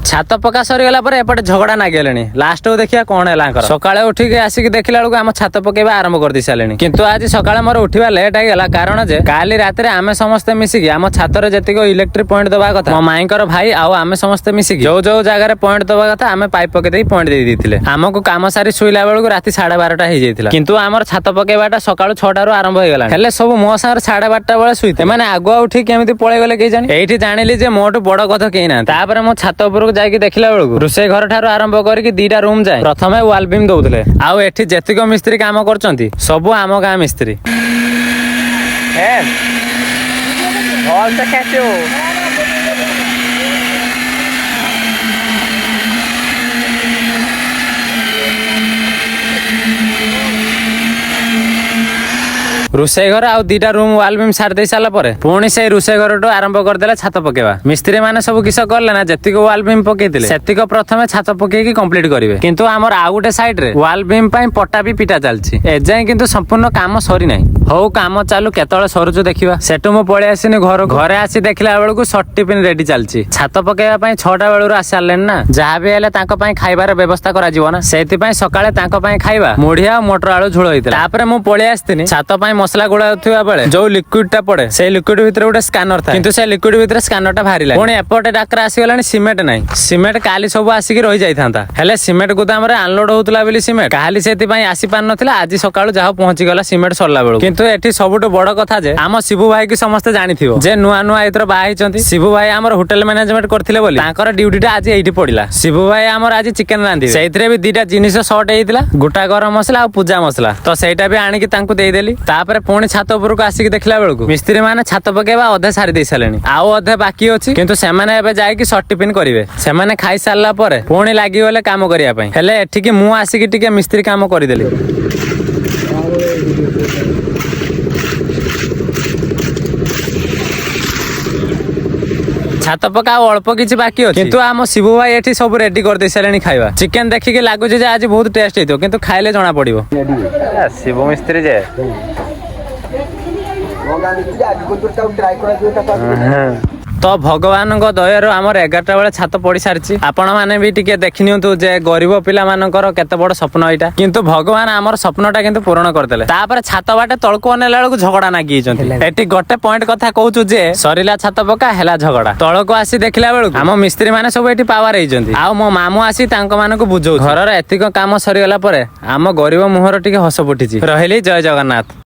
छात पका सरीगला पर एपटे झगड़ा नागिले लास्ट को देखिया कौन है सकाଳେ उठिक आसिक देखला बेलू आम छात पकेबा आरंभ कर दी सारे किंतु आज सकाଳେ मोर उठा लेट आईगला कारण जे काली रात आम समस्ते मिसिकी आम छात जीक इलेक्ट्रिक पॉइंट दवा कथा मो माईकर भाई आम समस्ते मिसिकी जो जो जगह पॉइंट दवा कथा आम पाइप पके पॉइंट दे देते आमको कम सारी शुला बेलू राति 12:30 हो जाता किंतु आमर छात पकेबाटा सकाळु 6 आरंभ हो गला हेले सब मो सागर 12:30 बेले शुईते मैंने आगुआ उठी केमी पलि गले कहीं जानी एठी जानिली जे मोटू बड़ कथा कहीं ना तापर मो छात उपरको जाके देखला बेलू रोषे घर ठार आरंभ करके 2टा रूम जाए प्रथम वाल बीम दौले आउ एठी जेतिक मिस्त्री काम करचंती सबु आम गाँ मिस्त्री रोषे घर आउ 2टा रूम वाल बीम सार दे सारा पर पुणी से रोषे घर आरंभ करदे छात पकेवा मिस्त्री मैंने सब किस कले ना जेतिक वाल बीम पकेइले सेतिक प्रथमे छात पकेकी कंप्लीट करिवे किंतु हमर आउ गोटे साइड रे वाल बीम पई पट्टा भी पिटा चलछि एजाय किंतु संपूर्ण काम सरी नाही हौ काम चालू केतळे सरुचु देखिबा सेटु मु पळे आसिनी घर घरे आसी देखला बेलकु शर्ट टिफिन रेडी चलछि छात पकेवा पई 6टा बेलु आसी सारलेन ना जहा भी हेले तांको पई खाइबार व्यवस्था करा जीवो ना सेति पई सकाळे तांको पई खाइबा मुढिया मोटर आळू झोळ होइतला तापर मु पळे आस्तिनी छात पई मसला गुड़ा बेले जो लिक्विडटा पड़े से लिक्विड भितर गोटे स्कानर था किंतु से लिक्विड भितर स्कानरटा बाहरिला पुणी एपटे डाकरा आसीगलानी सिमेंट नाही सिमेंट काली सब आसिक रही जाइथांता हेले सिमेंट गोदाम रे अनलोड होतला बेली सिमेंट काली सेति पई आसी पार नथिला आज सकाळु जहा पहुंची गला सिमेंट सरला बेलु किंतु एठी सबुटो बड़ कथा जे आम शिबू भाई की समस्त जानिथिबो जे नुआ नुआ एतर बाहा हिचंती शिबू भाई हमर होटल मैनेजमेंट करथिले बोली तांकर ड्यूटीटा आज एठी पड़िला शिबू भाई हमर आज चिकन रांधी सेइथरे भी 2टा जिनिस शॉर्ट हेइतिला गोटा गरम मसला आ पूजा मसला तो सेटा भी आनी कि तांकु देई देली तापर पुणी छात उपरको आसिक देखला बेलकु मिस्त्री माने छात पकेबा अधे सारी दे सालेनी आउ अधे बाकी अछि किंतु सेमाने एबे जाय कि शॉर्ट टिफिन करिवे सेमाने खाइ सारला परे पुणी लागि गले काम करिया पई हेले एठी कि मु आसिक टिके मिस्त्री काम करि देली छात पका अल्प किछि बाकी अछि किंतु आम शिबू भाई एठी सब रेडी कर दे सालेनी खाइबा चिकन देखि के लागु जे आज बहुत टेस्ट हेतो किंतु खाइले जणा पड़िबो शिबू मिस्त्री जे तो भगवान दयार आमर 11टा बेले छात पड़ी सारी आपण मैंने भी टिके देखि नियंतु जे गरीब पिला मानकर केते बड़ स्वप्न एटा किंतु भगवान आमर स्वप्नटा किंतु पूर्ण करदेले तापर छात बाटे तळको अनेला बेलकु झगड़ा नागी जंती एटी गोटे पॉइंट कथा कहूछु जे सरीला छात पका हेला झगड़ा तळको आसी देखला बेलकु हम मिस्त्री माने सब एटी पावर हे जंती आ मो मामू आसी तांको मानको बुझौ घरर एतिक काम सरी गला परे आम गरीब मुहर टिके हस फुटिची रहली जय जगन्नाथ।